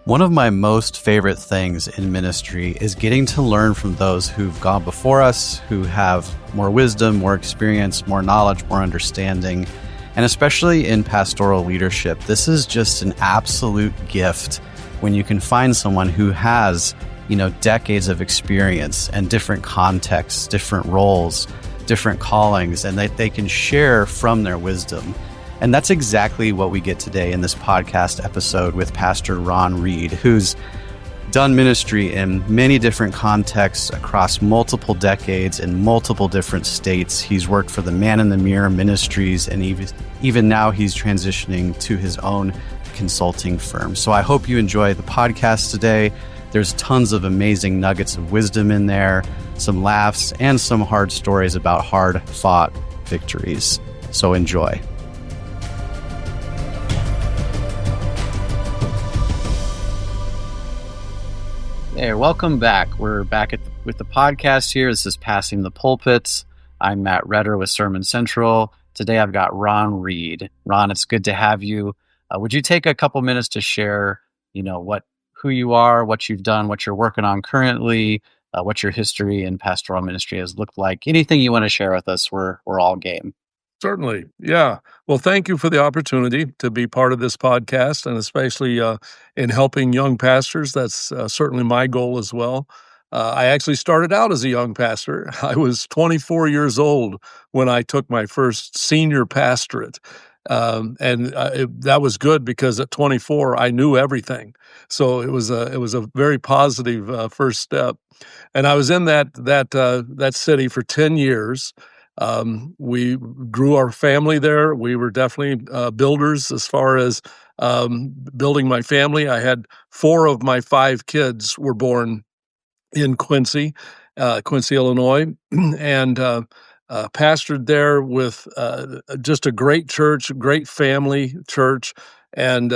One of my most favorite things in ministry is getting to learn from those who've gone before us, who have more wisdom, more experience, more knowledge, more understanding. And especially in pastoral leadership, this is just an absolute gift when you can find someone who has, decades of experience and different contexts, different roles, different callings, and they can share from their wisdom. And that's exactly what we get today in this podcast episode with Pastor Ronn Read, who's done ministry in many different contexts across multiple decades in multiple different states. He's worked for the Man in the Mirror Ministries, and even now he's transitioning to his own consulting firm. So I hope you enjoy the podcast today. There's tons of amazing nuggets of wisdom in there, some laughs, and some hard stories about hard-fought victories. So enjoy. Hey, welcome back. We're back with the podcast here. This is Passing the Pulpits. I'm Matt Redder with Sermon Central. Today I've got Ronn Read. Ron, it's good to have you. Would you take a couple minutes to share, who you are, what you've done, what you're working on currently, what your history in pastoral ministry has looked like? Anything you want to share with us, we're all game. Certainly. Yeah. Well, thank you for the opportunity to be part of this podcast, and especially in helping young pastors. That's certainly my goal as well. I actually started out as a young pastor. I was 24 years old when I took my first senior pastorate. That was good because at 24, I knew everything. So it was a very positive first step. And I was in that city for 10 years. We grew our family there. We were definitely builders as far as building my family. I had 4 of my 5 kids were born in Quincy, Illinois, and pastored there with just a great church, great family church, and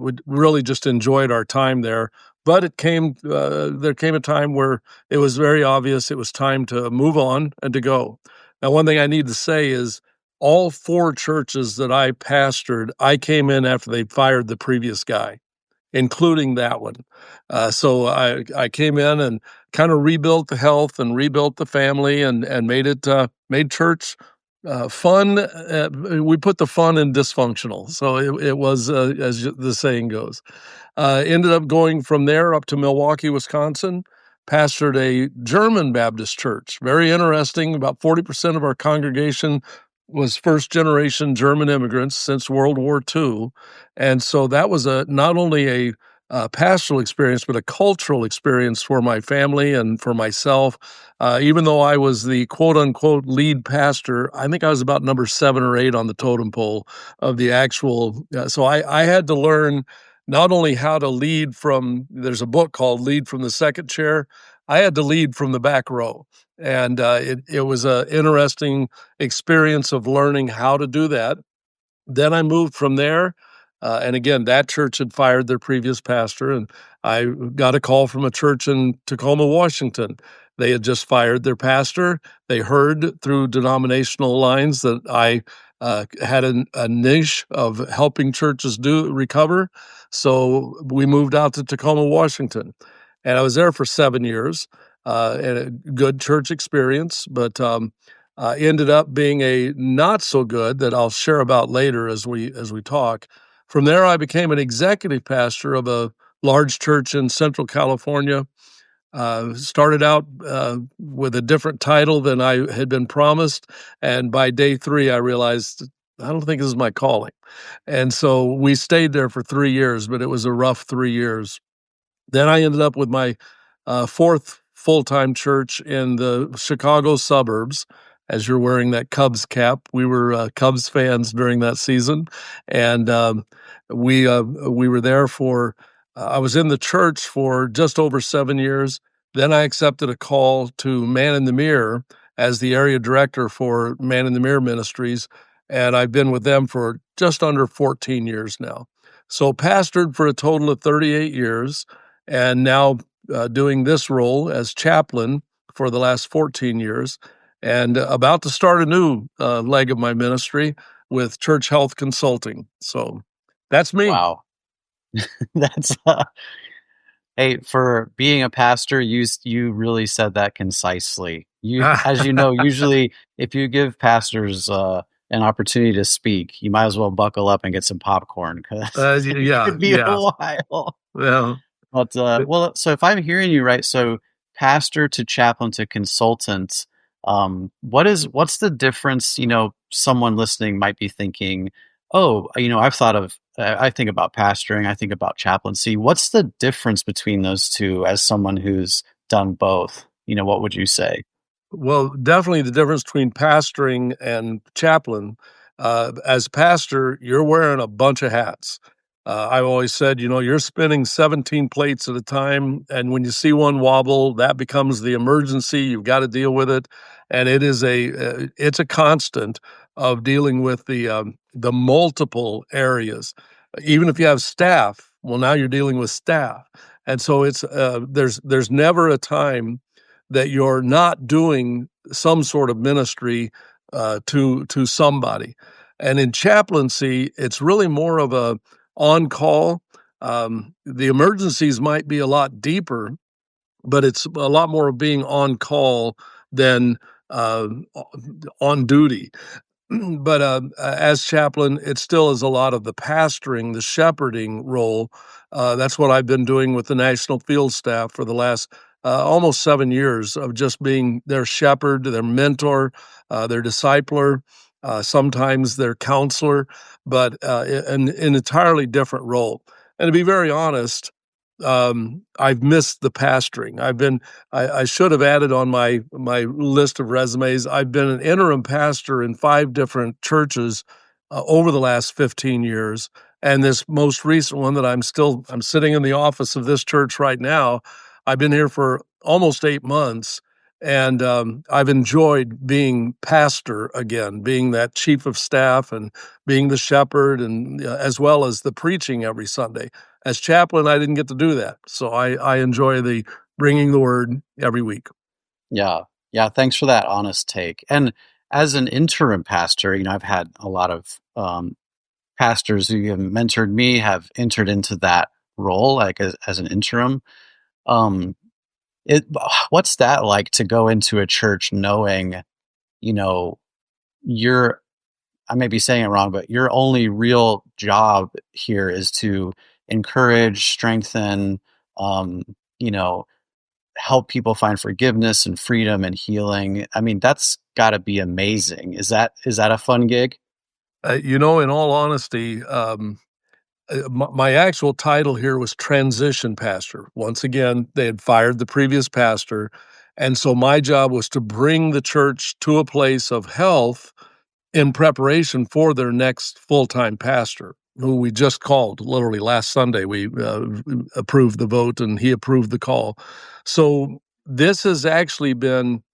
we really just enjoyed our time there. But there came a time where it was very obvious it was time to move on and to go. Now, one thing I need to say is all 4 churches that I pastored, I came in after they fired the previous guy, including that one. So I came in and kind of rebuilt the health and rebuilt the family and made church fun. We put the fun in dysfunctional. So it was, as the saying goes. Ended up going from there up to Milwaukee, Wisconsin. Pastored a German Baptist church. Very interesting. About 40% of our congregation was first-generation German immigrants since World War II. And so that was not only a pastoral experience, but a cultural experience for my family and for myself. Even though I was the quote-unquote lead pastor, I think I was about number 7 or 8 on the totem pole of the actual. So I had to learn not only how to lead there's a book called Lead from the Second Chair. I had to lead from the back row. And it was an interesting experience of learning how to do that. Then I moved from there. And again, that church had fired their previous pastor. And I got a call from a church in Tacoma, Washington. They had just fired their pastor. They heard through denominational lines that I had a niche of helping churches recover. So we moved out to Tacoma, Washington. And I was there for 7 years, and a good church experience, but ended up being a not so good that I'll share about later as we talk. From there, I became an executive pastor of a large church in Central California. Started out with a different title than I had been promised, and by day 3, I realized I don't think this is my calling. And so we stayed there for 3 years, but it was a rough 3 years. Then I ended up with my 4th full-time church in the Chicago suburbs. As you're wearing that Cubs cap, we were Cubs fans during that season, and we were there for. I was in the church for just over 7 years. Then I accepted a call to Man in the Mirror as the area director for Man in the Mirror Ministries, and I've been with them for just under 14 years now. So pastored for a total of 38 years, and now doing this role as chaplain for the last 14 years, and about to start a new leg of my ministry with Church Health Consulting. So that's me. Wow. That's hey, for being a pastor, you really said that concisely. As you know, usually if you give pastors an opportunity to speak, you might as well buckle up and get some popcorn because it Yeah, could be a yeah. while. Well, But well, so if I'm hearing you right, so pastor to chaplain to consultant, what's the difference? Someone listening might be thinking, oh, I've thought of, I think about pastoring, I think about chaplaincy. What's the difference between those two as someone who's done both? What would you say? Well, definitely the difference between pastoring and chaplain. As pastor, you're wearing a bunch of hats. I've always said, you're spinning 17 plates at a time, and when you see one wobble, that becomes the emergency. You've got to deal with it, and it's a constant of dealing with the multiple areas. Even if you have staff, well, now you're dealing with staff, and so there's never a time that you're not doing some sort of ministry to somebody. And in chaplaincy, it's really more of a on call. The emergencies might be a lot deeper, but it's a lot more of being on call than uh, on duty. But as chaplain, it still is a lot of the pastoring, the shepherding role. That's what I've been doing with the National Field Staff for the last almost 7 years of just being their shepherd, their mentor, their discipler, sometimes their counselor, but an entirely different role. And to be very honest, I've missed the pastoring. I should have added on my list of resumes. I've been an interim pastor in 5 different churches over the last 15 years, and this most recent one that I'm sitting in the office of this church right now. I've been here for almost 8 months, and I've enjoyed being pastor again, being that chief of staff and being the shepherd, and as well as the preaching every Sunday. As chaplain, I didn't get to do that, so I enjoy the bringing the word every week. Yeah. Yeah. Thanks for that honest take. And as an interim pastor, I've had a lot of pastors who have mentored me have entered into that role, like as an interim. Um, it what's that like to go into a church knowing, you know, your I may be saying it wrong, but your only real job here is to encourage, strengthen, um, you know, help people find forgiveness and freedom and healing. I mean, that's got to be amazing. Is that a fun gig? In all honesty, my actual title here was transition pastor. Once again, they had fired the previous pastor, and so my job was to bring the church to a place of health in preparation for their next full-time pastor, who we just called literally last Sunday. We approved the vote, and he approved the call. So this has actually been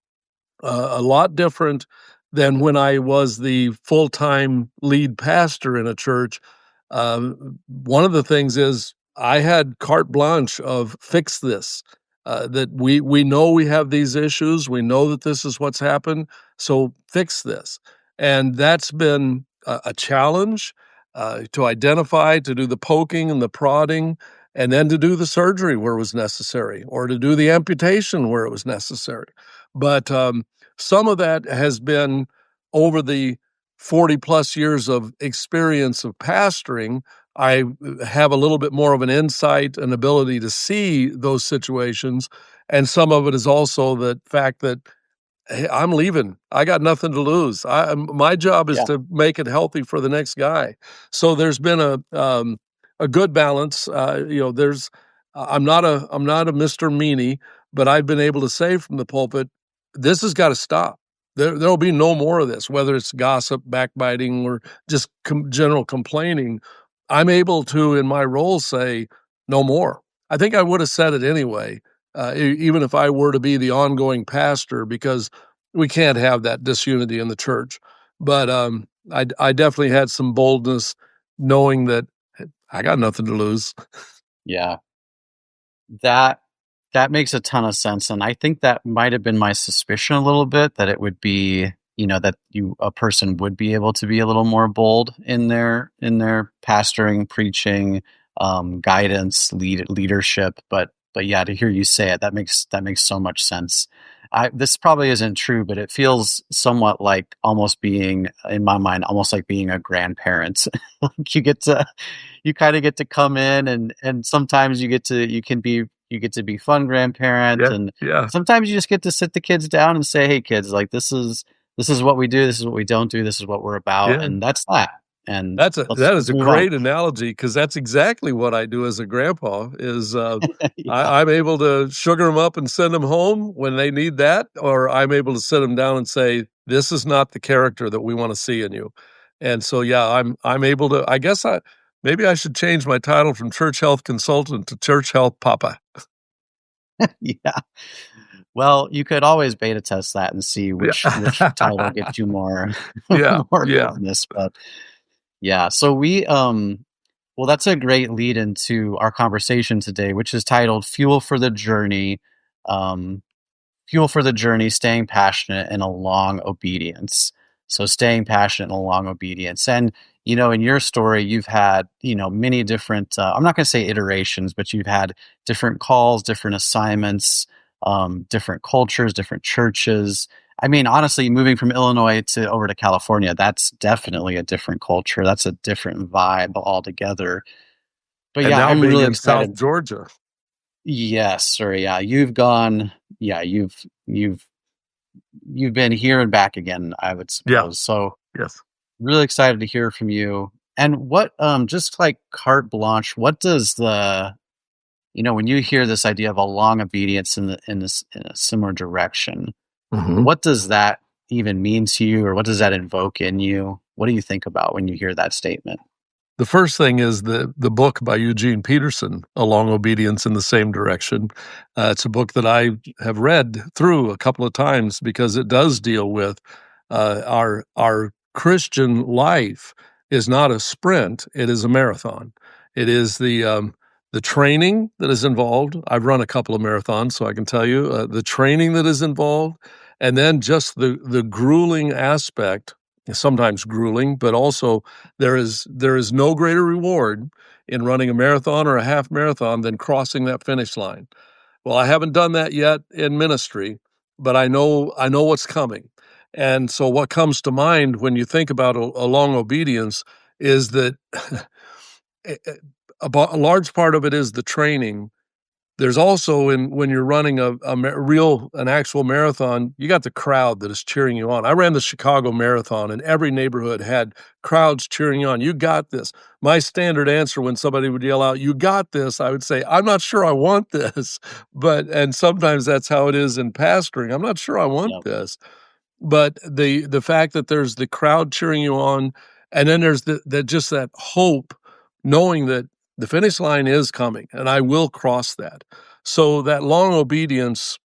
a lot different than when I was the full-time lead pastor in a church. One of the things is I had carte blanche of fix this. That we know we have these issues. We know that this is what's happened. So fix this, and that's been a challenge to identify, to do the poking and the prodding, and then to do the surgery where it was necessary, or to do the amputation where it was necessary. But some of that has been over the 40 plus years of experience of pastoring. I have a little bit more of an insight and ability to see those situations. And some of it is also the fact that, hey, I'm leaving. I got nothing to lose. My job is Yeah. to make it healthy for the next guy. So there's been a good balance. I'm not a Mr. Meanie, but I've been able to say from the pulpit, this has got to stop. There'll be no more of this, whether it's gossip, backbiting, or just general complaining. I'm able to, in my role, say no more. I think I would have said it anyway, even if I were to be the ongoing pastor, because we can't have that disunity in the church. But I definitely had some boldness, knowing that I got nothing to lose. Yeah. That that makes a ton of sense, and I think that might have been my suspicion a little bit that it would be, that a person would be able to be a little more bold in their pastoring, preaching, guidance, leadership. But yeah, to hear you say it, that makes so much sense. This probably isn't true, but it feels somewhat like almost being, in my mind, almost like being a grandparent. Like you kind of get to come in, and sometimes you get to be fun grandparent, Yeah, and yeah, sometimes you just get to sit the kids down and say, "Hey, kids, like this is what we do, this is what we don't do, this is what we're about, yeah. and that's that. And That is let's a move on." great analogy because that's exactly what I do as a grandpa is, Yeah. I'm able to sugar them up and send them home when they need that, or I'm able to sit them down and say, "This is not the character that we wanna see in you." And so, yeah, I'm able to I guess maybe I should change my title from church health consultant to church health papa. Yeah. Well, you could always beta test that and see which title Yeah. gets you more Yeah, more yeah. business. But yeah, so well, that's a great lead into our conversation today, which is titled "Fuel for the Journey." Um, Fuel for the journey, staying passionate and a long obedience. So staying passionate and a long obedience. And, in your story, you've had, many different, I'm not going to say iterations, but you've had different calls, different assignments, different cultures, different churches. I mean, honestly, moving from Illinois to over to California, that's definitely a different culture. That's a different vibe altogether. But And yeah, now I'm being really in South excited. Georgia. Yes, sir. Yeah, you've you've been here and back again, I would Yeah, suppose. So yes. really excited to hear from you. And what, just like carte blanche, what does when you hear this idea of a long obedience in a similar direction, Mhm. what does that even mean to you, or what does that invoke in you? What do you think about when you hear that statement? The first thing is the book by Eugene Peterson, Along Obedience in the Same Direction. It's a book that I have read through a couple of times because it does deal with our Christian life is not a sprint; it is a marathon. It is the training that is involved. I've run a couple of marathons, so I can tell you the training that is involved, and then just the grueling aspect. Sometimes grueling, but also there is no greater reward in running a marathon or a half marathon than crossing that finish line. Well, I haven't done that yet in ministry, but I know what's coming. And so what comes to mind when you think about a long obedience is that a large part of it is the training. There's also when you're running an actual marathon, you got the crowd that is cheering you on. I ran the Chicago Marathon, and every neighborhood had crowds cheering you on. "You got this." My standard answer when somebody would yell out, "You got this," I would say, "I'm not sure I want this." And sometimes that's how it is in pastoring. I'm not sure I want Yep. this. But the fact that there's the crowd cheering you on, and then there's just that hope, knowing that the finish line is coming, and I will cross that. So that long obedience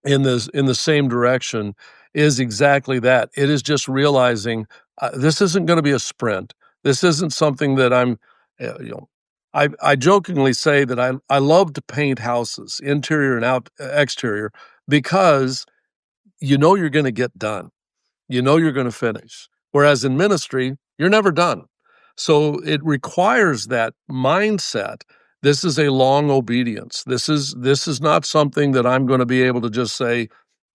in the same direction is exactly that. It is just realizing, this isn't gonna be a sprint. This isn't something that I'm, you know I jokingly say that I love to paint houses, interior and exterior, because you know you're gonna get done. You know you're gonna finish. Whereas in ministry, you're never done. So it requires that mindset. This is a long obedience. This is not something that I'm gonna be able to just say,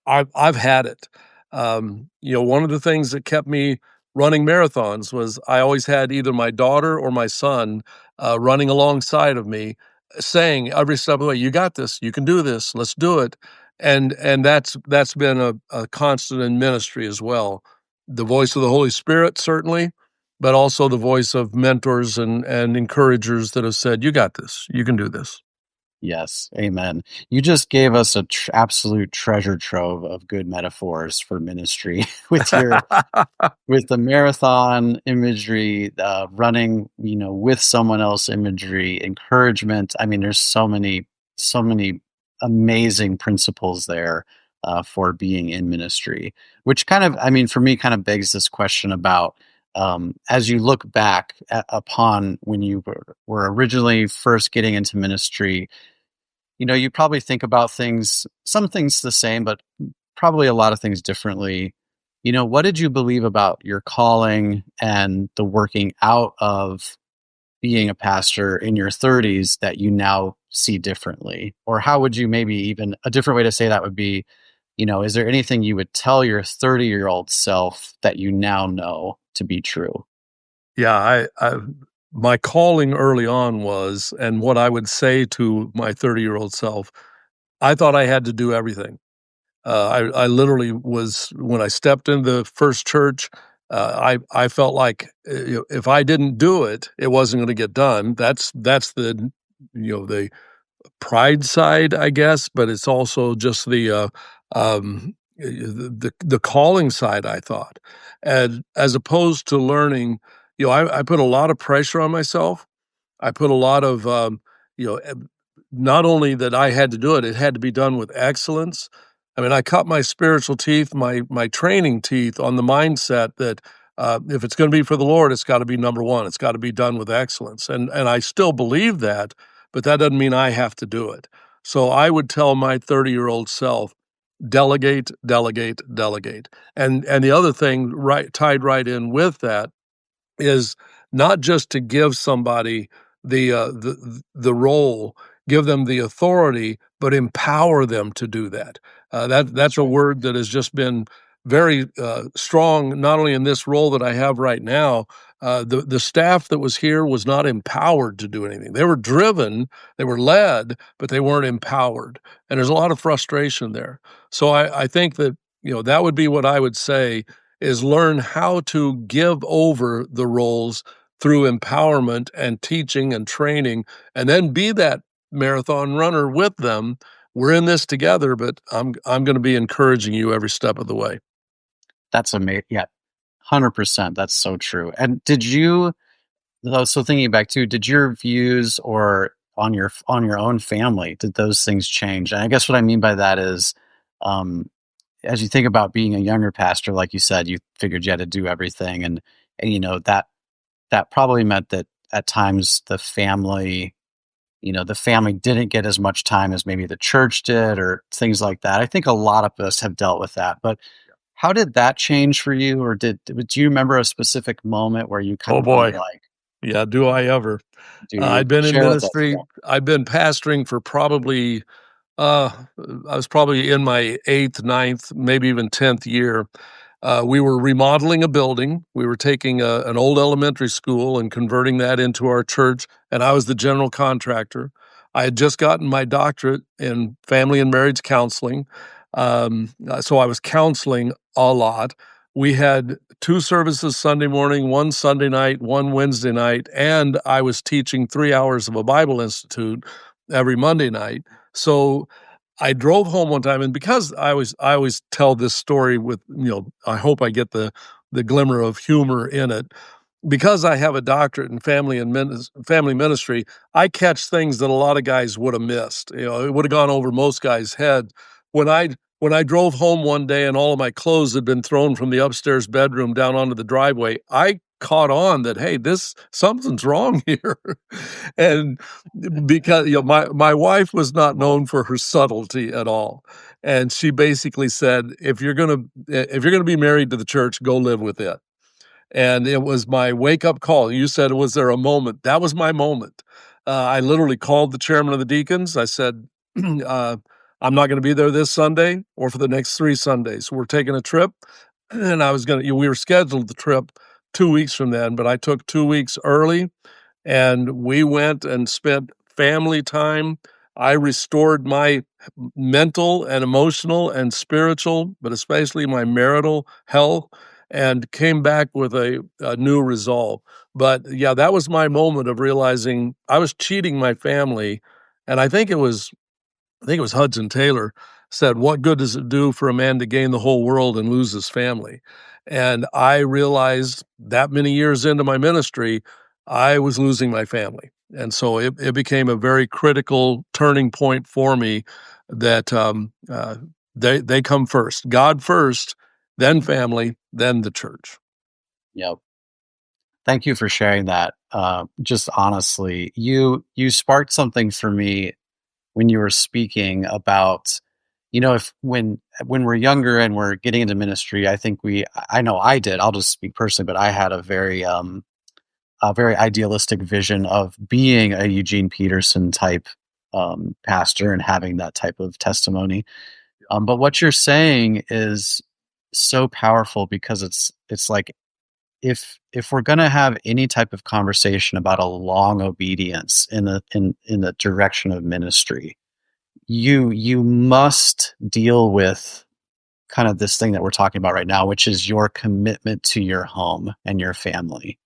I've had it. One of the things that kept me running marathons was I always had either my daughter or my son running alongside of me, saying every step of the way, "You got this. You can do this. Let's do it." And that's been a constant in ministry as well. The voice of the Holy Spirit, certainly, but also the voice of mentors and encouragers that have said, "You got this. You can do this." Yes, amen. You just gave us a absolute treasure trove of good metaphors for ministry with the marathon imagery, running, with someone else imagery, encouragement. I mean, there's so many amazing principles there for being in ministry, which kind of, I mean, for me, kind of begs this question about, as you look back upon when you were originally first getting into ministry, you probably think about some things the same, but probably a lot of things differently. What did you believe about your calling and the working out of being a pastor in your 30s that you now see differently? Or how would you, maybe even a different way to say that would be, is there anything you would tell your 30-year-old self that you now know to be true? Yeah, my calling early on was, and what I would say to my 30-year-old self, I thought I had to do everything. I literally was, when I stepped into the first church, I felt like, if I didn't do it, it wasn't gonna get done. That's the pride side, I guess, but it's also just the calling side, I thought. And as opposed to learning, I put a lot of pressure on myself. I put a lot of, you know, eb not only that I had to do it, it had to be done with excellence. I mean, I cut my spiritual teeth, my training teeth on the mindset that, if it's gonna be for the Lord, it's gotta be number 1, it's gotta be done with excellence, and I still believe that, but that doesn't mean I have to do it. So I would tell my 30-year-old self, "Delegate, delegate, delegate." And the other thing tied right in with that is not just to give somebody the role, give them the authority, but empower them to do that. That's That's a right. word that has just been very strong, not only in this role that I have right now. The staff that was here was not empowered to do anything. They were driven, they were led, but they weren't empowered, and there's a lot of frustration there. So I think that that would be what I would say is learn how to give over the roles through empowerment and teaching and training, and then be that marathon runner with them. We're in this together, but I'm going to be encouraging you every step of the way. That's amazing. Yeah, 100%. That's so true. And did you, though, so thinking back too, did your views or on your own family, did those things change? And I guess what I mean by that is, um, as you think about being a younger pastor, like you said, you figured you had to do everything, and that probably meant that at times the family didn't get as much time as maybe the church did, or things like that. I think a lot of us have dealt with that. But how did that change for you? Or do you remember a specific moment where you kind Oh of were boy, like, yeah, do I ever? do you I'd been in share with us? ministry. Yeah. I've been pastoring for probably uh, I was probably in my eighth, ninth, maybe even 10th year. We were remodeling a building. We were taking an old elementary school and converting that into our church, and I was the general contractor. I had just gotten my doctorate in family and marriage counseling, so I was counseling a lot. We had 2 services Sunday morning, 1 Sunday night, 1 Wednesday night, and I was teaching 3 hours of a Bible Institute every Monday night. So I drove home one time, and because I always tell this story with, I hope I get the glimmer of humor in it. Because I have a doctorate in family ministry, I catch things that a lot of guys would have missed. It would have gone over most guys' head. When I drove home one day and all of my clothes had been thrown from the upstairs bedroom down onto the driveway, I caught on that, hey, this something's wrong here. And because my wife was not known for her subtlety at all. And she basically said, if you're gonna be married to the church, go live with it. And it was my wake up call. You said, was there a moment? That was my moment. I literally called the chairman of the deacons. I said, I'm not going to be there this Sunday or for the next 3 Sundays. We're taking a trip. And we were scheduled the trip 2 weeks from then, but I took 2 weeks early and we went and spent family time. I restored my mental and emotional and spiritual, but especially my marital health, and came back with a new resolve. But yeah, that was my moment of realizing I was cheating my family. And I think it was Hudson Taylor said, "What good does it do for a man to gain the whole world and lose his family?" And I realized that many years into my ministry, I was losing my family. And so it became a very critical turning point for me that they come first, God first, then family, then the church. Yep. Thank you for sharing that. Just honestly, you sparked something for me when you were speaking about, if when we're younger and we're getting into ministry. I think I know I did. I'll just speak personally, but I had a very a very idealistic vision of being a Eugene Peterson type pastor and having that type of testimony. But what you're saying is so powerful because it's like if we're going to have any type of conversation about a long obedience in the direction of ministry, you must deal with kind of this thing that we're talking about right now, which is your commitment to your home and your family.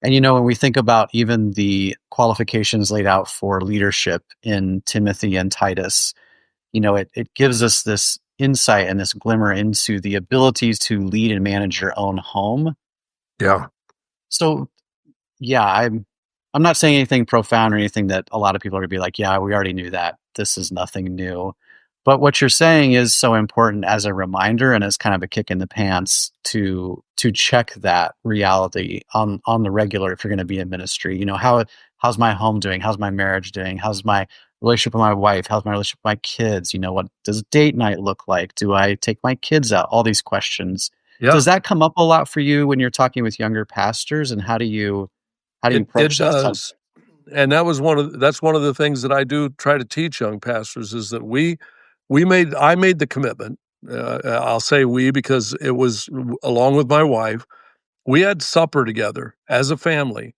And, when we think about even the qualifications laid out for leadership in Timothy and Titus, it gives us this insight and this glimmer into the abilities to lead and manage your own home. Yeah. So, yeah, I'm not saying anything profound or anything that a lot of people are going to be like, yeah, we already knew that. This is nothing new. But what you're saying is so important as a reminder and as kind of a kick in the pants to check that reality on the regular if you're going to be in ministry. How's my home doing? How's my marriage doing? How's my relationship with my wife? How's my relationship with my kids? What does date night look like? Do I take my kids out? All these questions. Yeah. Does that come up a lot for you when you're talking with younger pastors, and how do you It approach that? does. And that's one of the things that I do try to teach young pastors is that I made the commitment. I'll say we because it was along with my wife. We had supper together as a family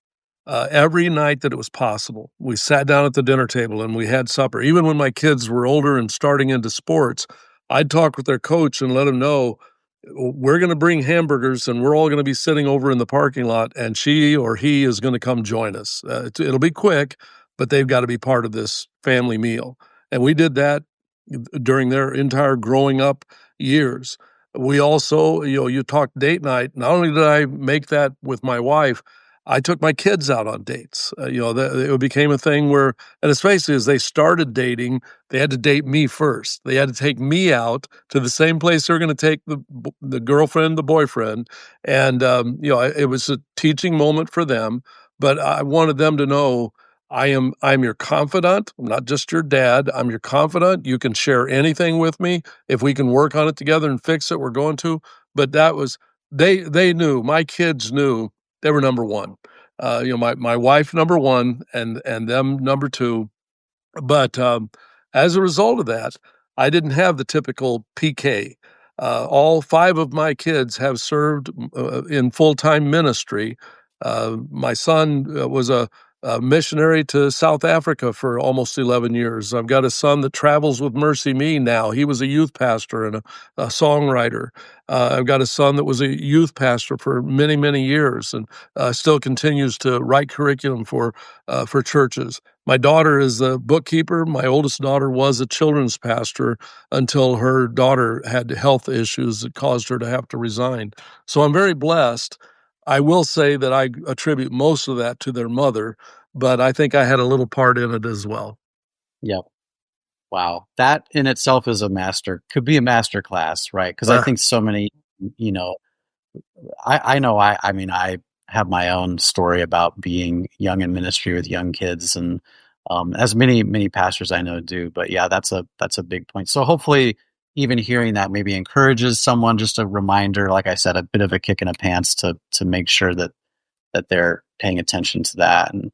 every night that it was possible. We sat down at the dinner table and we had supper. Even when my kids were older and starting into sports, I'd talk with their coach and let them know we're going to bring hamburgers and we're all going to be sitting over in the parking lot and she or he is going to come join us. It'll be quick, but they've got to be part of this family meal. And we did that during their entire growing up years. We also, you talked date night. Not only did I make that with my wife, I took my kids out on dates. It became a thing where, and especially as they started dating, they had to date me first. They had to take me out to the same place they were going to take the girlfriend, the boyfriend, and it was a teaching moment for them. But I wanted them to know I'm your confidant. I'm not just your dad. I'm your confidant. You can share anything with me. If we can work on it together and fix it, we're going to. But that was they knew, my kids knew they were number one. My wife number one and them number two. But as a result of that, I didn't have the typical PK. All five of my kids have served in full-time ministry. My son was a missionary to South Africa for almost 11 years. I've got a son that travels with Mercy Me now. He was a youth pastor and a songwriter. I've got a son that was a youth pastor for many, many years and still continues to write curriculum for churches. My daughter is a bookkeeper. My oldest daughter was a children's pastor until her daughter had health issues that caused her to have to resign. So I'm very blessed. I will say that I attribute most of that to their mother, but I think I had a little part in it as well. Yep. Wow. That in itself is could be a master class, right? Because I think so many, I know I have my own story about being young in ministry with young kids, and as many pastors I know do. But yeah, that's a big point. So hopefully, even hearing that maybe encourages someone. Just a reminder, like I said, a bit of a kick in the pants to make sure that they're paying attention to that. And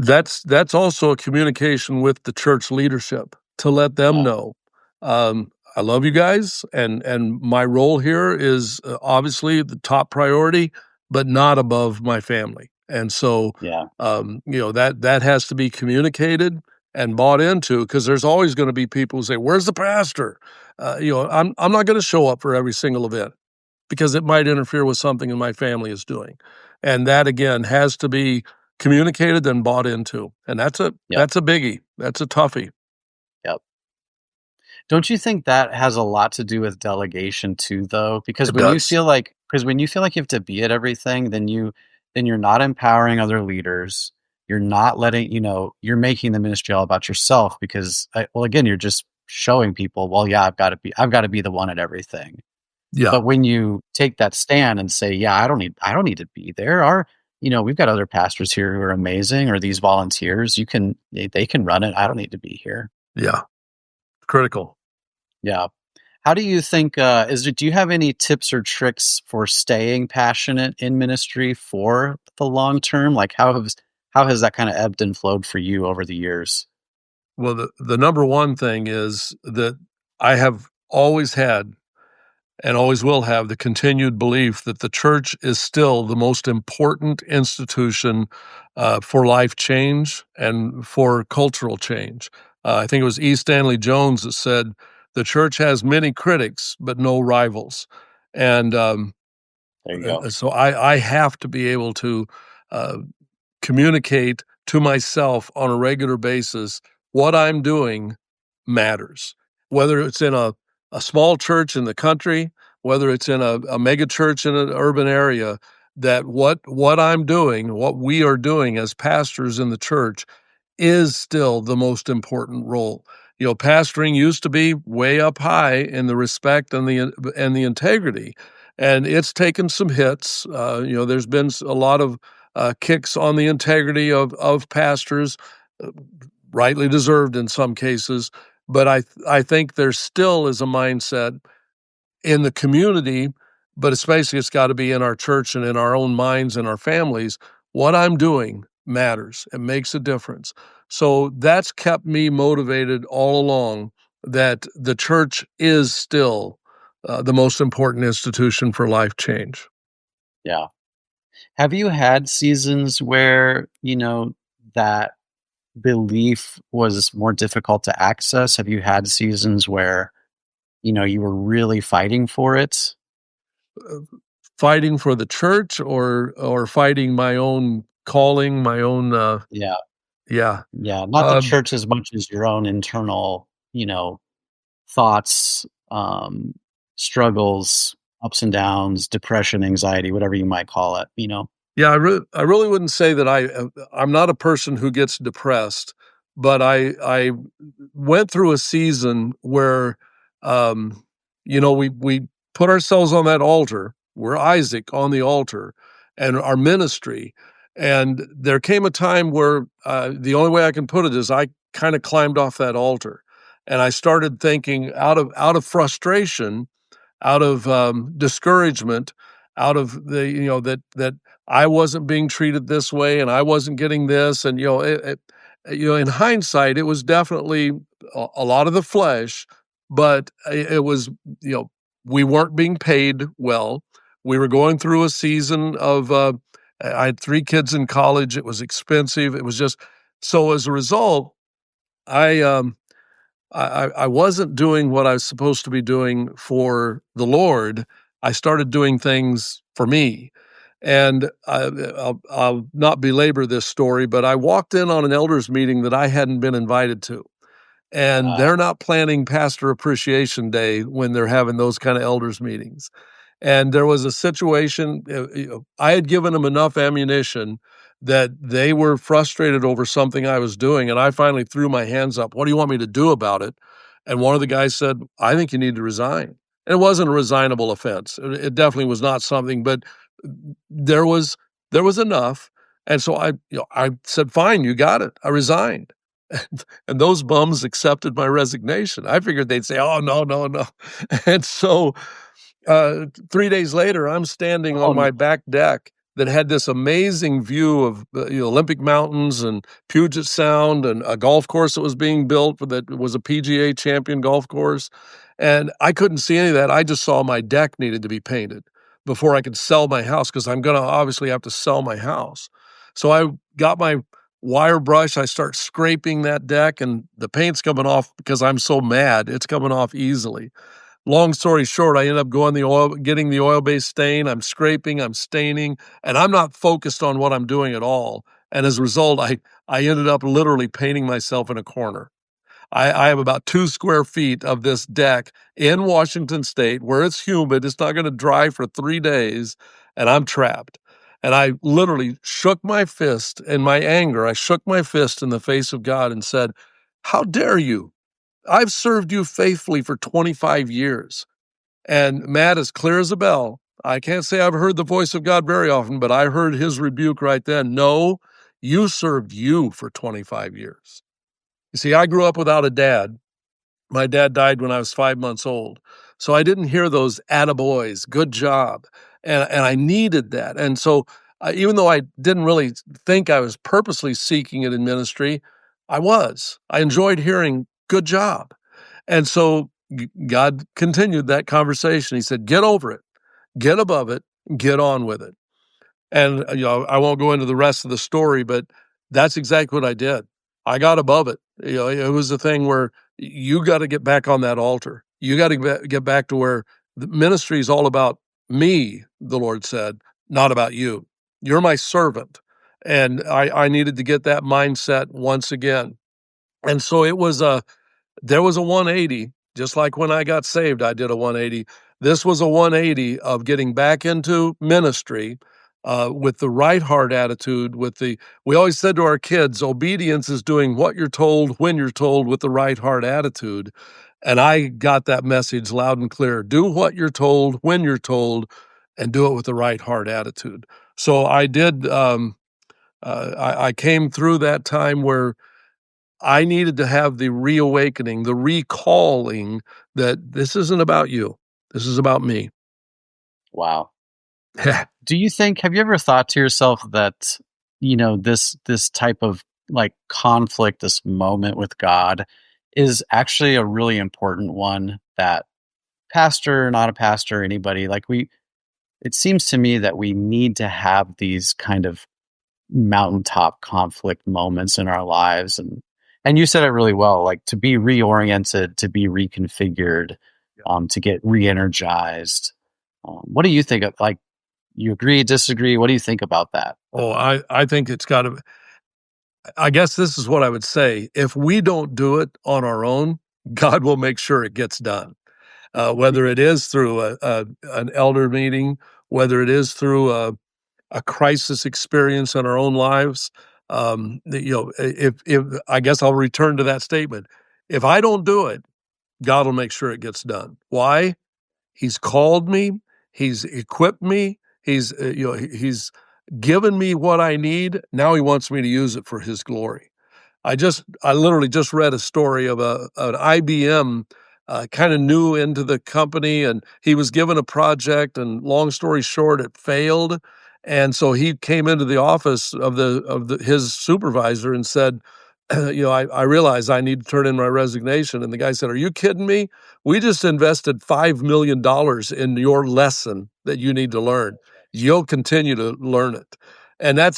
that's also a communication with the church leadership to let them know. I love you guys, and my role here is obviously the top priority, but not above my family. And so, that has to be communicated and bought into, because there's always going to be people who say, "Where's the pastor?" I'm not going to show up for every single event because it might interfere with something that my family is doing, and that again has to be communicated and bought into, and that's a biggie. That's a toughie. Yep. Don't you think that has a lot to do with delegation too, though? Because when you feel like you have to be at everything, then you're not empowering other leaders. You're not letting, you're making the ministry all about yourself because, again, you're just showing people, well, yeah, I've got to be the one at everything. Yeah. But when you take that stand and say, yeah, I don't need to be there. We've got other pastors here who are amazing, or these volunteers, they can run it. I don't need to be here. Yeah. Critical. Yeah. How do you think, do you have any tips or tricks for staying passionate in ministry for the long term? Like how has that kind of ebbed and flowed for you over the years? Well, the number one thing is that I have always had and always will have the continued belief that the church is still the most important institution for life change and for cultural change. I think it was E. Stanley Jones that said, "The church has many critics, but no rivals." And There you go. so I have to be able to uh, communicate to myself on a regular basis what I'm doing matters. Whether it's in a small church in the country, whether it's in a mega church in an urban area, that what I'm doing, what we are doing as pastors in the church is still the most important role. You know, pastoring used to be way up high in the respect and the integrity, and it's taken some hits. You know, there's been a lot of kicks on the integrity of pastors, uh, rightly deserved in some cases. But I think there still is a mindset in the community, but especially it's got to be in our church and in our own minds and our families. What I'm doing matters. It makes a difference. So that's kept me motivated all along that the church is still the most important institution for life change. Yeah. Have you had seasons where, that belief was more difficult to access? Have you had seasons where, you were really fighting for it? Uh, Fighting for the church or fighting my own calling, my own Yeah. yeah. Yeah. Not the Um, church as much as your own internal, thoughts, struggles, ups and downs, depression, anxiety, whatever you might call it. Yeah, I really wouldn't say that I'm not a person who gets depressed, but I went through a season where, um, we put ourselves on that altar. We're Isaac on the altar, and our ministry. And there came a time where the only way I can put it is I kind of climbed off that altar, and I started thinking out of frustration, out of discouragement, out of the that I wasn't being treated this way and I wasn't getting this, and in hindsight, it was definitely a lot of the flesh, but it was you know we weren't being paid well. We were going through a season of I had 3 kids in college. It was expensive. It was just so as a result, I I wasn't doing what I was supposed to be doing for the Lord. I started doing things for me. And I'll not belabor this story, but I walked in on an elders meeting that I hadn't been invited to. And Uh, they're not planning Pastor Appreciation Day when they're having those kind of elders meetings. And there was a situation, I had given them enough ammunition that they were frustrated over something I was doing, and I finally threw my hands up, "What do you want me to do about it?" And one of the guys said, "I think you need to resign." And it wasn't a resignable offense. It definitely was not something, but there was there was enough, and so I said, "Fine, you got it." I resigned. And those bums accepted my resignation. I figured they'd say, "Oh, no, no, no." And so 3 days later, I'm standing oh, on my back deck that had this amazing view of, Olympic Mountains and Puget Sound and a golf course that was being built for that was a PGA champion golf course, and I couldn't see any of that. I just saw my deck needed to be painted before I could sell my house because 'cause I'm gonna obviously have to sell my house. So I got my wire brush, I start scraping that deck, and the paint's coming off because I'm so mad, it's coming off easily. Long story short, I ended up getting the oil-based stain. I'm scraping, I'm staining, and I'm not focused on what I'm doing at all. And as a result, I ended up literally painting myself in a corner. I have about 2 square feet of this deck in Washington State where it's humid. It's not going to dry for 3 days, and I'm trapped. And I literally shook my fist in my anger. I shook my fist in the face of God and said, "How dare you? I've served you faithfully for 25 years." And Matt, as clear as a bell, I can't say I've heard the voice of God very often, but I heard his rebuke right then. No, you served you for 25 years. You see, I grew up without a dad. My dad died when I was 5 months old. So I didn't hear those attaboys, good job. And I needed that. And so even though I didn't really think I was purposely seeking it in ministry, I was. I enjoyed hearing good job. And so God continued that conversation. He said, get over it, get above it, get on with it. And, I won't go into the rest of the story, but that's exactly what I did. I got above it. It was a thing where you got to get back on that altar. You got to get back to where the ministry is all about me, the Lord said, not about you. You're my servant. And I needed to get that mindset once again. And so there was a 180, just like when I got saved, I did a 180. This was a 180 of getting back into ministry with the right heart attitude. We always said to our kids, obedience is doing what you're told when you're told with the right heart attitude. And I got that message loud and clear. Do what you're told when you're told, and do it with the right heart attitude. So I did. I came through that time where I needed to have the reawakening, the recalling that this isn't about you. This is about me. Wow. Do you think, have you ever thought to yourself that, this type of like conflict, this moment with God is actually a really important one that pastor, not a pastor, anybody, it seems to me that we need to have these kind of mountaintop conflict moments in our lives. And you said it really well, like to be reoriented, to be reconfigured, to get re-energized. What do you think of, like, you agree, disagree? What do you think about that? Oh, I think it's got to, I guess this is what I would say. If we don't do it on our own, God will make sure it gets done. Whether it is through an elder meeting, whether it is through a crisis experience in our own lives. If I guess I'll return to that statement. If I don't do it, God will make sure it gets done. Why? He's called me. He's equipped me. He's given me what I need. Now he wants me to use it for his glory. I literally just read a story of an IBM kind of new into the company, and he was given a project, and long story short, it failed. And so he came into the office of his supervisor and said, I realize I need to turn in my resignation. And the guy said, are you kidding me? We just invested $5 million in your lesson that you need to learn. You'll continue to learn it. And I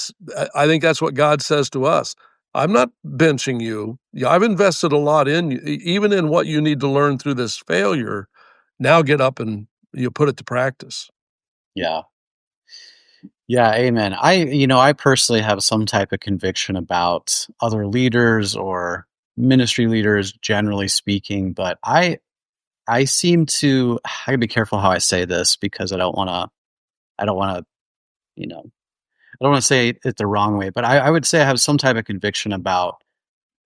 think that's what God says to us. I'm not benching you. I've invested a lot in you, even in what you need to learn through this failure. Now get up and you put it to practice. Yeah. Yeah, amen. I personally have some type of conviction about other leaders or ministry leaders, generally speaking, but I seem to, I gotta be careful how I say this because I don't want to, I don't want to, I don't want to say it the wrong way, but I would say I have some type of conviction about,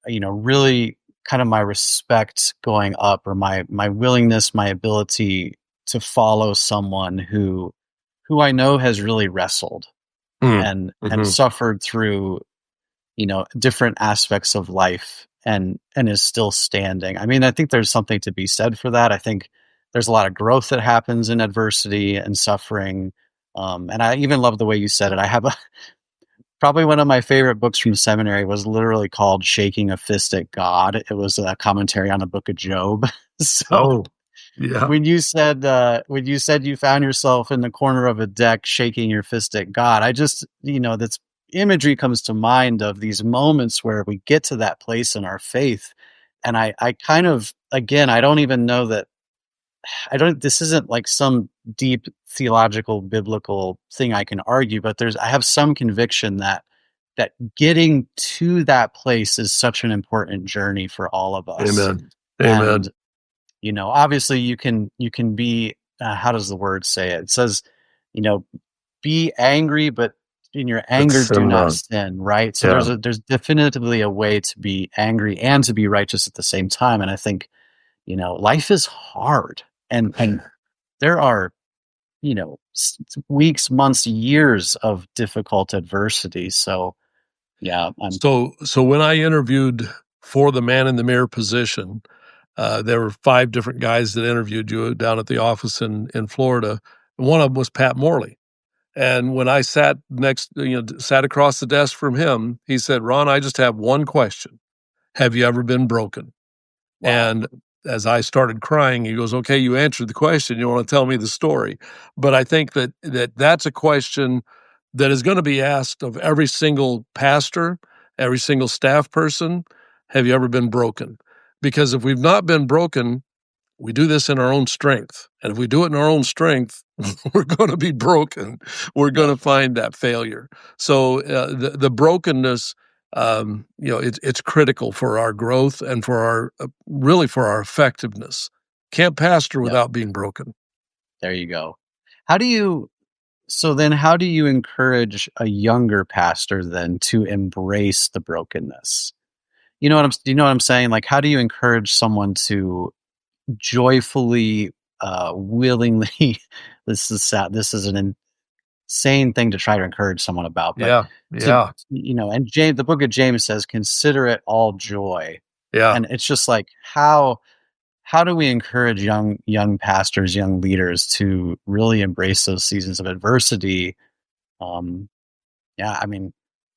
really kind of my respect going up, or my willingness, my ability to follow someone who I know has really wrestled and Mm-hmm. suffered through, different aspects of life and is still standing. I mean, I think there's something to be said for that. I think there's a lot of growth that happens in adversity and suffering. And I even love the way you said it. I have probably one of my favorite books from seminary was literally called Shaking a Fist at God. It was a commentary on the book of Job. So Oh, yeah. when you said you found yourself in the corner of a deck shaking your fist at God, I just, that's imagery comes to mind of these moments where we get to that place in our faith. And I kind of, again, I don't even know that this isn't like some deep theological biblical thing I can argue, but I have some conviction that getting to that place is such an important journey for all of us. Amen. Amen. And obviously you can be, how does the word say it? It says, be angry, but in your anger do not sin, right? So Yeah. there's definitively a way to be angry and to be righteous at the same time. And I think, life is hard, and there are, weeks, months, years of difficult adversity. So yeah. So when I interviewed for the man in the mirror position, There were 5 different guys that interviewed you down at the office in Florida. One of them was Pat Morley. And when I sat across the desk from him, he said, "Ron, I just have one question. Have you ever been broken?" Wow. And as I started crying, he goes, "Okay, you answered the question. You wanna tell me the story." But I think that's a question that is gonna be asked of every single pastor, every single staff person. Have you ever been broken? Because if we've not been broken, we do this in our own strength. And if we do it in our own strength, we're going to be broken. We're going Yep. to find that failure. So the brokenness, it's critical for our growth and for our really for our effectiveness. Can't pastor Yep. without being broken. There you go. How do you So then how do you encourage a younger pastor then to embrace the brokenness? Do you know what I'm saying? Like, how do you encourage someone to joyfully, willingly this is sad, this is an insane thing to try to encourage someone about, but Yeah, to, yeah, and James, the book of James says, consider it all joy. yeah, And it's just like, how do we encourage young pastors, young leaders to really embrace those seasons of adversity? Um, yeah, I mean,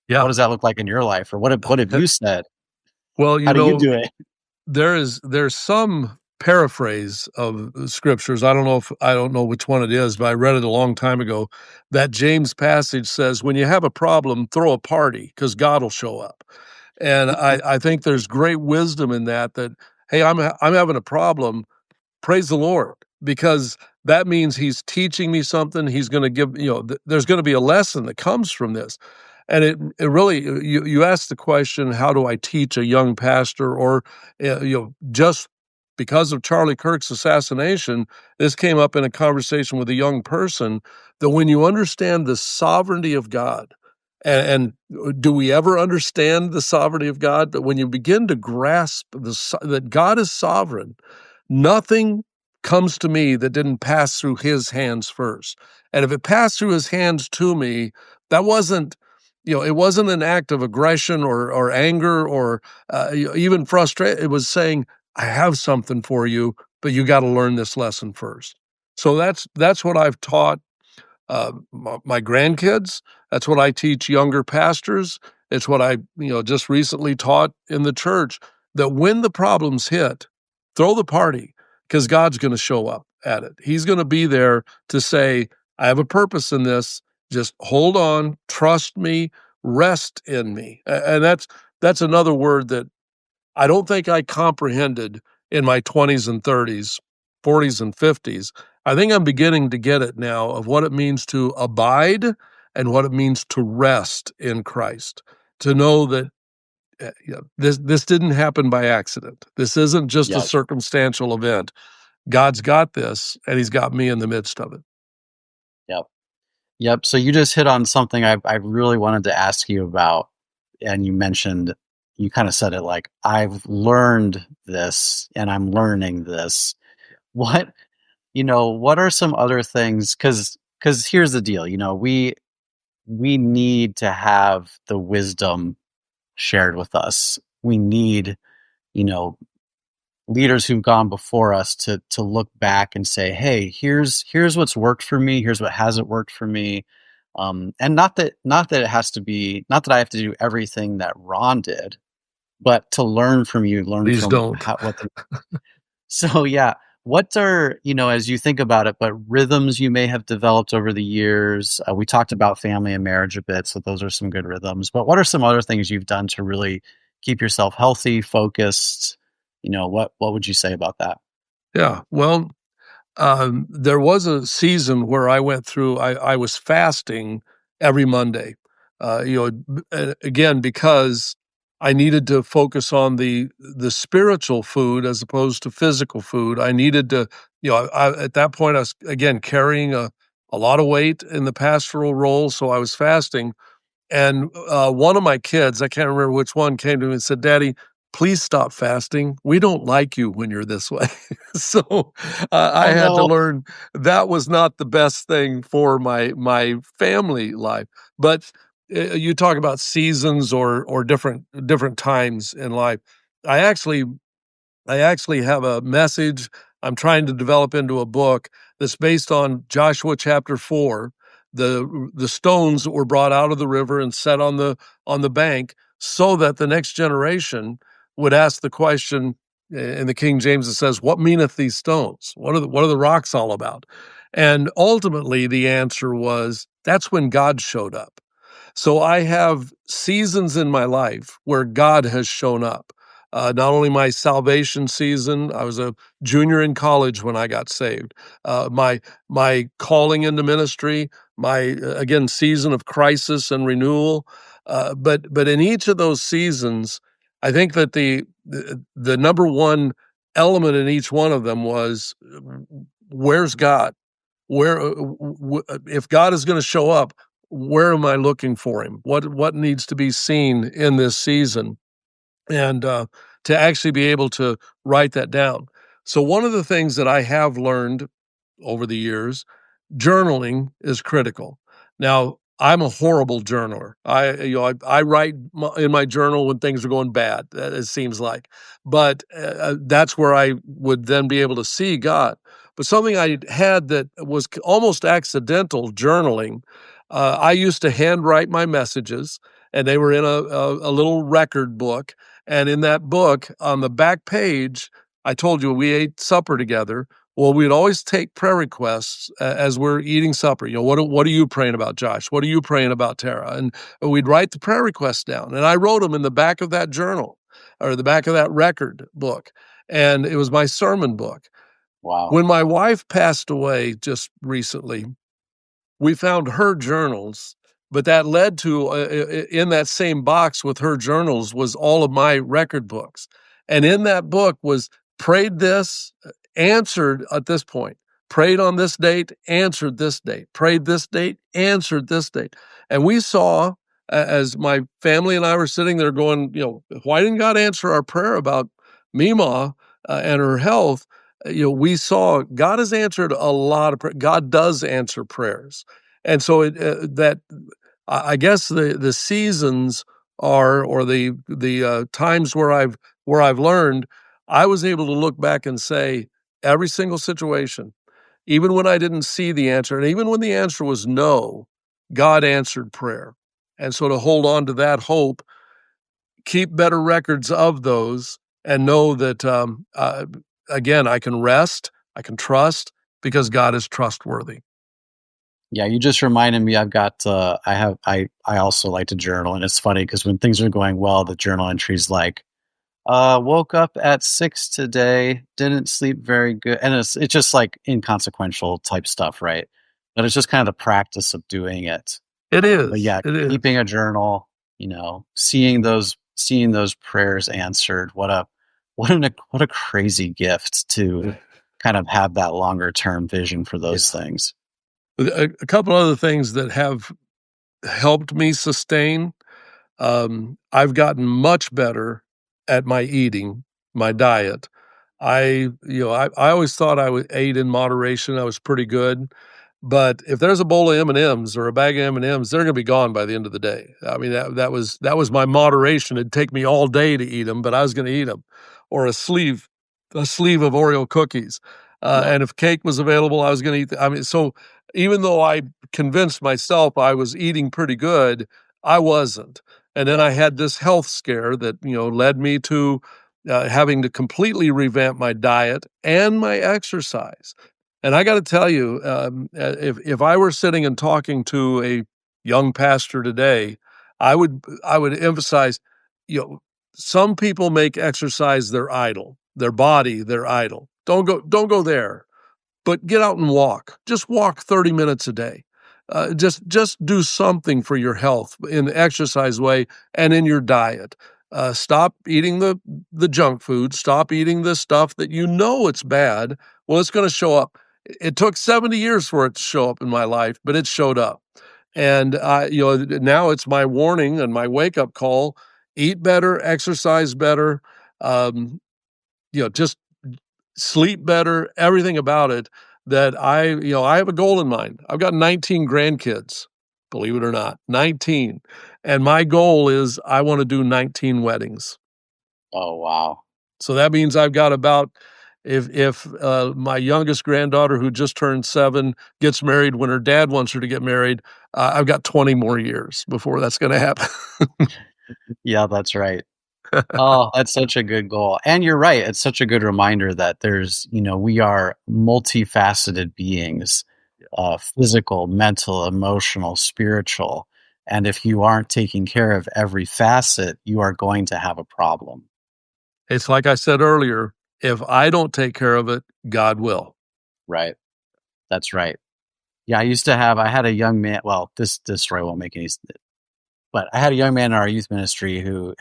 what yeah. does that look like in your life, or what have you said? Well, How do you do it? there's some paraphrase of the scriptures. I don't know which one it is, but I read it a long time ago. That James passage says, "When you have a problem, throw a party because God will show up." And I think there's great wisdom in that. That hey, I'm having a problem. Praise the Lord, because that means he's teaching me something. He's going to give, there's going to be a lesson that comes from this. And it really, you asked the question, how do I teach a young pastor? Or, just because of Charlie Kirk's assassination, this came up in a conversation with a young person, that when you understand the sovereignty of God, and do we ever understand the sovereignty of God? But when you begin to grasp that God is sovereign, nothing comes to me that didn't pass through his hands first. And if it passed through his hands to me, that wasn't, it wasn't an act of aggression or anger or even frustration. It was saying, I have something for you, but you got to learn this lesson first. So that's what I've taught my grandkids. That's what I teach younger pastors. It's what I, just recently taught in the church, that when the problems hit, throw the party because God's going to show up at it. He's going to be there to say, I have a purpose in this. Just hold on, trust me, rest in me. And that's another word that I don't think I comprehended in my 20s and 30s, 40s and 50s. I think I'm beginning to get it now of what it means to abide and what it means to rest in Christ. To know that this didn't happen by accident. This isn't just a Yep. circumstantial event. God's got this, and He's got me in the midst of it. Yep. Yep. So you just hit on something I really wanted to ask you about, and you kind of said it like, I've learned this and I'm learning this. What what are some other things? Because here's the deal. We need to have the wisdom shared with us. We need you know leaders who've gone before us to look back and say, hey, here's what's worked for me, here's what hasn't worked for me. And not that it has to be, not that I have to do everything that Ron did, but to learn from you, learn Please from don't. what the so yeah, what are, as you think about it, but rhythms you may have developed over the years? We talked about family and marriage a bit, so those are some good rhythms. But what are some other things you've done to really keep yourself healthy, focused? What would you say about that? Yeah. Well, there was a season where I went through, I was fasting every Monday, again, because I needed to focus on the spiritual food as opposed to physical food. I needed to, at that point, I was, again, carrying a lot of weight in the pastoral role, so I was fasting. And, one of my kids, I can't remember which one, came to me and said, "Daddy, please stop fasting. We don't like you when you're this way." So, I Oh had to no. learn that was not the best thing for my family life. But, you talk about seasons or different times in life. I actually I actually have a message I'm trying to develop into a book that's based on Joshua chapter 4. The stones were brought out of the river and set on the bank so that the next generation would ask the question. In the King James, it says, "What meaneth these stones? What are the rocks all about?" And ultimately, the answer was that's when God showed up. So I have seasons in my life where God has shown up. Not only my salvation season, I was a junior in college when I got saved. My calling into ministry, my again season of crisis and renewal. But in each of those seasons, I think that the number one element in each one of them was where's God? Where if God is going to show up, where am I looking for him? What needs to be seen in this season? And to actually be able to write that down. So one of the things that I have learned over the years, journaling is critical. Now, I'm a horrible journaler. I write in my journal when things are going bad. It seems like, but that's where I would then be able to see God. But something I had that was almost accidental journaling. I used to handwrite my messages, and they were in a little record book. And in that book, on the back page, I told you we ate supper together. Well, we'd always take prayer requests as we're eating supper. What are you praying about, Josh? What are you praying about, Tara? And we'd write the prayer requests down. And I wrote them in the back of that journal or the back of that record book. And it was my sermon book. Wow. When my wife passed away just recently, we found her journals, but that led to in that same box with her journals was all of my record books. And in that book was prayed this, answered at this point, prayed on this date, answered this date, prayed this date, answered this date. And we saw as my family and I were sitting there going, why didn't God answer our prayer about Mima and her health? We saw God has answered a lot of God does answer prayers. And so I guess the seasons are, or the times where I've learned, I was able to look back and say every single situation, even when I didn't see the answer, and even when the answer was no, God answered prayer. And so to hold on to that hope, keep better records of those, and know that again, I can rest, I can trust because God is trustworthy. Yeah, you just reminded me. I also like to journal, and it's funny because when things are going well, the journal entry's like, woke up at 6 today, didn't sleep very good, and it's just like inconsequential type stuff, right? But it's just kind of the practice of doing it. It But is. yeah, It is. keeping a journal, seeing those prayers answered. What a crazy gift to kind of have that longer term vision for those things. A couple other things that have helped me sustain. I've gotten much better at my eating, my diet. I always thought ate in moderation. I was pretty good. But if there's a bowl of M&Ms or a bag of M&Ms, they're gonna be gone by the end of the day. I mean, that was my moderation. It'd take me all day to eat them, but I was gonna eat them. Or a sleeve of Oreo cookies. Yep. And if cake was available, I was gonna eat I mean, so even though I convinced myself I was eating pretty good, I wasn't. And then I had this health scare that, led me to, having to completely revamp my diet and my exercise. And I gotta tell you, if I were sitting and talking to a young pastor today, I would emphasize, you know, some people make exercise their idol, their body their idol. Don't go there, but get out and walk. Just walk 30 minutes a day. Just do something for your health in the exercise way and in your diet. Stop eating the junk food. Stop eating the stuff that you know it's bad. Well, it's going to show up. It took 70 years for it to show up in my life, but it showed up. And now it's my warning and my wake up call: eat better, exercise better. Um, just sleep better, everything about it. That I have a goal in mind. I've got 19 grandkids, believe it or not, 19. And my goal is I want to do 19 weddings. Oh wow. So that means I've got about if my youngest granddaughter, who just turned 7, gets married when her dad wants her to get married, I've got 20 more years before that's gonna happen. Yeah, that's right. Oh, that's such a good goal. And you're right. It's such a good reminder that we are multifaceted beings, physical, mental, emotional, spiritual. And if you aren't taking care of every facet, you are going to have a problem. It's like I said earlier, if I don't take care of it, God will. Right. That's right. Yeah, I had a young man. Well, this story won't make any sense, but I had a young man in our youth ministry who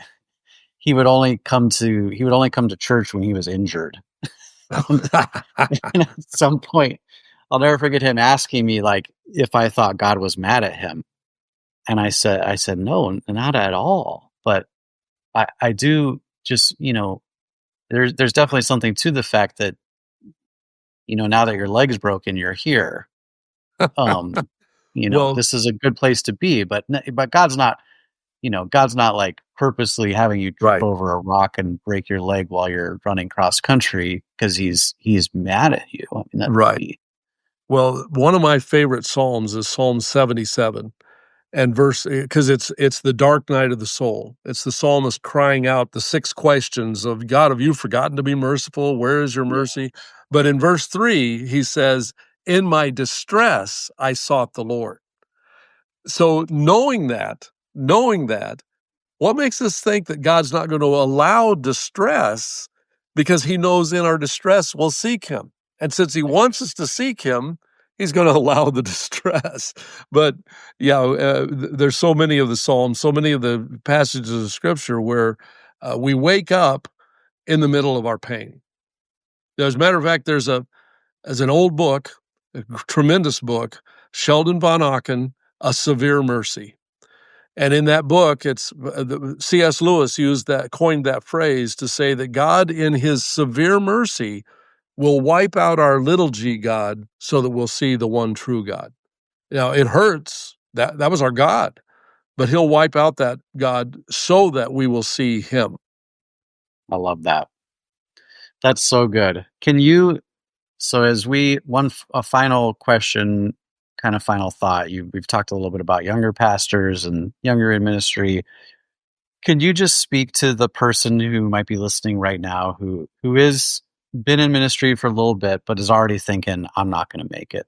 he would only come to church when he was injured. And at some point, I'll never forget him asking me like if I thought God was mad at him. And I said, no, not at all. But I do just, there's definitely something to the fact that, now that your leg's broken, you're here. Um, Well, this is a good place to be, but God's not like purposely having you trip right, over a rock and break your leg while you're running cross country because he's mad at you. I mean, that would right. be Well, one of my favorite Psalms is Psalm 77. And verse because it's the dark night of the soul. It's the psalmist crying out the 6 questions of, "God, have you forgotten to be merciful? Where is your yeah, mercy?" But in verse 3, he says, "In my distress, I sought the Lord." So knowing that, what makes us think that God's not gonna allow distress because he knows in our distress we'll seek him? And since he wants us to seek him, he's gonna allow the distress. But, yeah, there's so many of the Psalms, so many of the passages of Scripture where, we wake up in the middle of our pain. As a matter of fact, there's an old book, a tremendous book, Sheldon von Auken, A Severe Mercy. And in that book, C.S. Lewis coined that phrase to say that God, in his severe mercy, will wipe out our little g God so that we'll see the one true God. Now, it hurts. That was our God, but he'll wipe out that God so that we will see him. I love that. That's so good. Can you so as we one a final question, kind of final thought. We've talked a little bit about younger pastors and younger in ministry. Can you just speak to the person who might be listening right now who is been in ministry for a little bit but is already thinking, I'm not going to make it.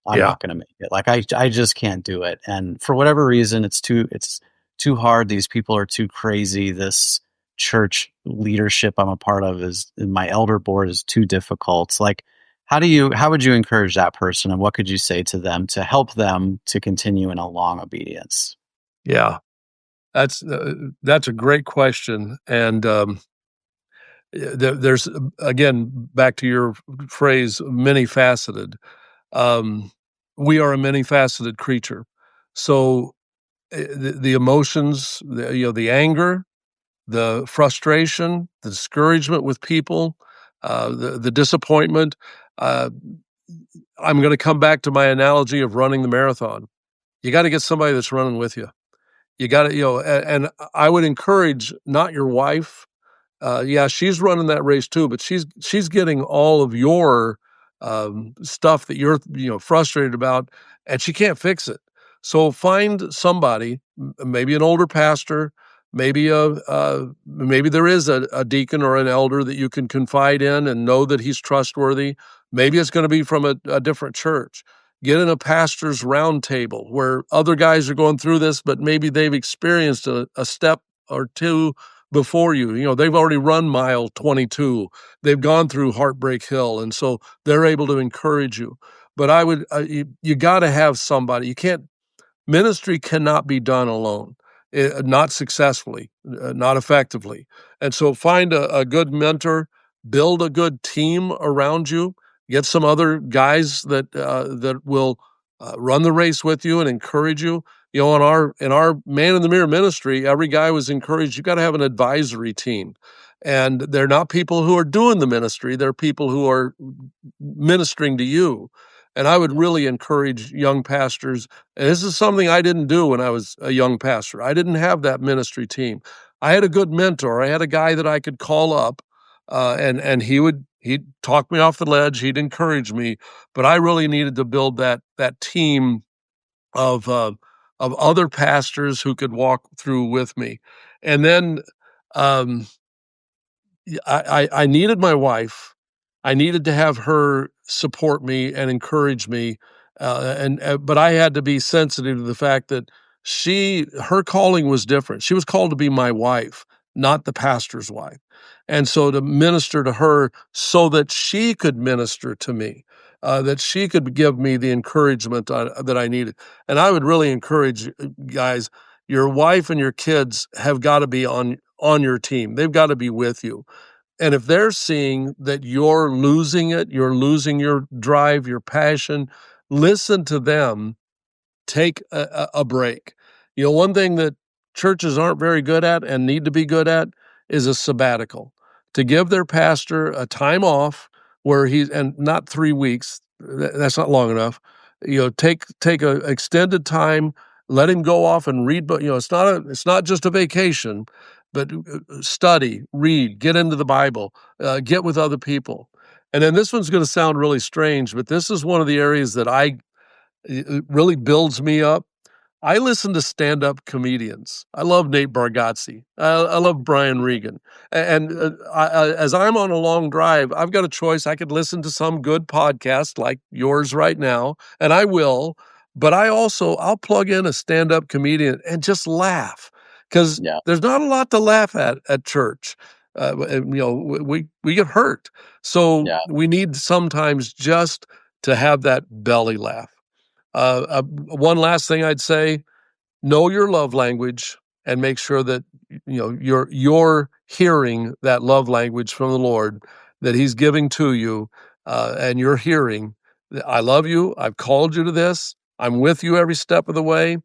I'm Yeah. not going to make it. Like I just can't do it. And for whatever reason, it's too hard. These people are too crazy. This church leadership I'm a part of is my elder board is too difficult. Like, how would you encourage that person, and what could you say to them to help them to continue in a long obedience? Yeah. That's a great question. And there's, again, back to your phrase, many faceted. Um, we are a many faceted creature. So the emotions, the anger, the frustration, the discouragement with people, the disappointment. Uh, I'm going to come back to my analogy of running the marathon. You got to get somebody that's running with you. You got to, and I would encourage not your wife. Yeah, she's running that race too, but she's getting all of your stuff that you're frustrated about, and she can't fix it. So find somebody, maybe an older pastor, maybe there is a deacon or an elder that you can confide in and know that he's trustworthy. Maybe it's going to be from a different church. Get in a pastor's roundtable where other guys are going through this, but maybe they've experienced a step or two before you. They've already run mile 22. They've gone through Heartbreak Hill, and so they're able to encourage you. But you got to have somebody. You can't Ministry cannot be done alone, not successfully, not effectively. And so find a good mentor, build a good team around you, get some other guys that will run the race with you and encourage you. In our Man in the Mirror ministry, every guy was encouraged. You got to have an advisory team, and they're not people who are doing the ministry; they're people who are ministering to you. And I would really encourage young pastors. And this is something I didn't do when I was a young pastor. I didn't have that ministry team. I had a good mentor. I had a guy that I could call up and he'd talk me off the ledge. He'd encourage me, but I really needed to build that team of other pastors who could walk through with me. And then um, I needed my wife. I needed to have her support me and encourage me, and but I had to be sensitive to the fact that her calling was different. She was called to be my wife, not the pastor's wife, and so to minister to her so that she could minister to me, that she could give me the encouragement that I needed. And I would really encourage guys, your wife and your kids have got to be on your team. They've got to be with you. And if they're seeing that you're losing it, you're losing your drive, your passion, listen to them, take a break. You know, one thing that churches aren't very good at and need to be good at is a sabbatical. To give their pastor a time off where and not 3 weeks, that's not long enough. You know, take a extended time, let him go off and read, but it's not just a vacation, but study, read, get into the Bible, get with other people. And then this one's going to sound really strange, but this is one of the areas that it really builds me up. I listen to stand-up comedians. I love Nate Bargatze. I love Brian Regan. And as I'm on a long drive, I've got a choice. I could listen to some good podcast like yours right now, and I will. But I'll plug in a stand-up comedian and just laugh because Yeah. there's not a lot to laugh at church. We get hurt, so Yeah. we need sometimes just to have that belly laugh. One last thing I'd say, know your love language and make sure that you're hearing that love language from the Lord that He's giving to you, and you're hearing, I love you. I've called you to this. I'm with you every step of the way.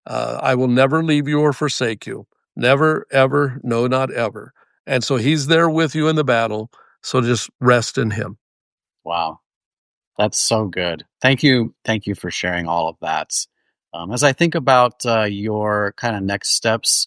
I will never leave you or forsake you. Never, ever, no, not ever. And so He's there with you in the battle. So just rest in Him. Wow. That's so good. Thank you. Thank you for sharing all of that. As I think about your kind of next steps,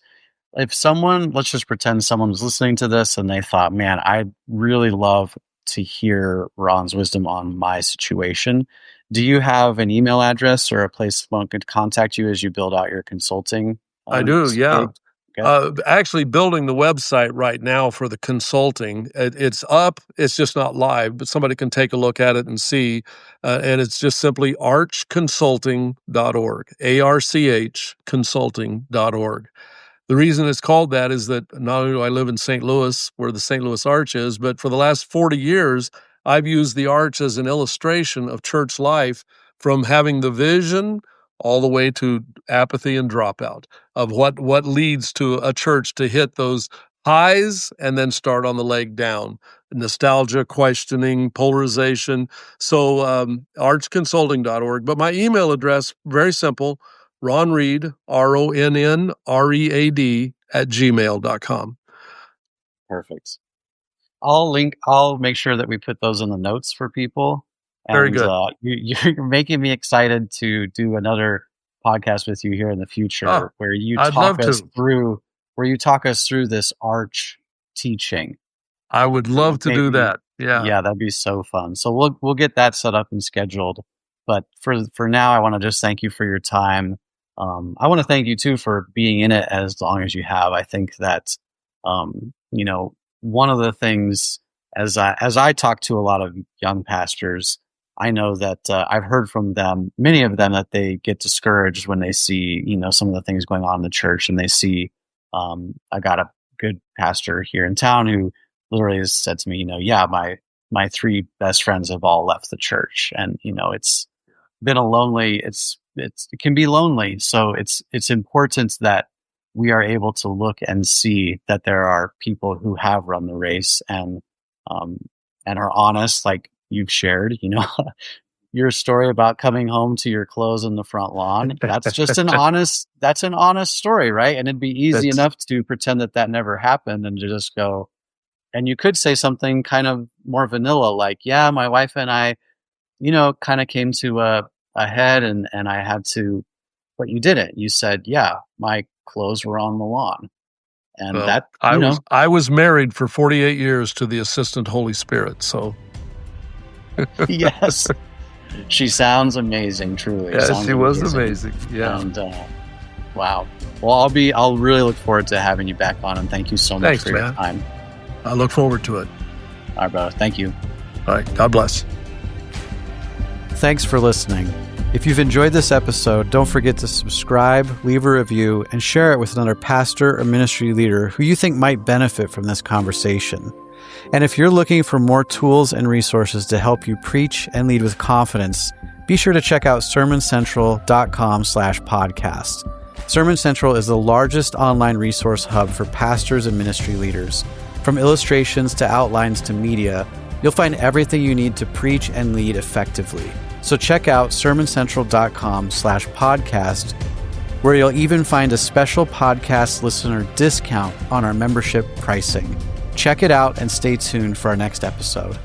if let's just pretend someone was listening to this and they thought, man, I'd really love to hear Ronn's wisdom on my situation. Do you have an email address or a place one could contact you as you build out your consulting I do, yeah. gig? Okay. Actually building the website right now for the consulting. It's up. It's just not live, but somebody can take a look at it and see. And it's just simply archconsulting.org, ARCH consulting.org. The reason it's called that is that not only do I live in St. Louis, where the St. Louis Arch is, but for the last 40 years, I've used the arch as an illustration of church life from having the vision all the way to apathy and dropout of what leads to a church to hit those highs and then start on the leg down. Nostalgia, questioning, polarization. So archconsulting.org. But my email address, very simple, Ronn Read, RONNREAD @gmail.com. Perfect. I'll make sure that we put those in the notes for people. Very And good. you're making me excited to do another podcast with you here in the Ah, future where you I'd talk love us to. through this arch teaching. I would love to do Maybe, that. Yeah. yeah, that'd be so fun. So we'll get that set up and scheduled. But for now, I want to just thank you for your time. I want to thank you too for being in it as long as you have. I think that one of the things as I talk to a lot of young pastors, I know that I've heard from them, many of them, that they get discouraged when they see some of the things going on in the church, and they see I got a good pastor here in town who literally has said to me, yeah, my three best friends have all left the church, and it's been a lonely. It can be lonely, so it's important that we are able to look and see that there are people who have run the race um, and are honest, like you've shared. Your story about coming home to your clothes on the front lawn. That's an honest story, right? And it'd be easy That's enough to pretend that never happened and to just go. And you could say something kind of more vanilla, like, yeah, my wife and I, kind of came to a head, and I had to, but you didn't. You said, yeah, my clothes were on the lawn. And Well, that, I was married for 48 years to the assistant Holy Spirit, so yes, she sounds amazing, truly. yeah, Sounds she was amazing. Yeah. And wow. Well, I'll really look forward to having you back on, and thank you so much Thanks, for your man. time. I look forward to it. All right, brother. Thank you. All right. God bless. Thanks for listening. If you've enjoyed this episode, don't forget to subscribe, leave a review, and share it with another pastor or ministry leader who you think might benefit from this conversation. And if you're looking for more tools and resources to help you preach and lead with confidence, be sure to check out sermoncentral.com/podcast. Sermon Central is the largest online resource hub for pastors and ministry leaders. From illustrations to outlines to media, you'll find everything you need to preach and lead effectively. So check out sermoncentral.com/podcast, where you'll even find a special podcast listener discount on our membership pricing. Check it out and stay tuned for our next episode.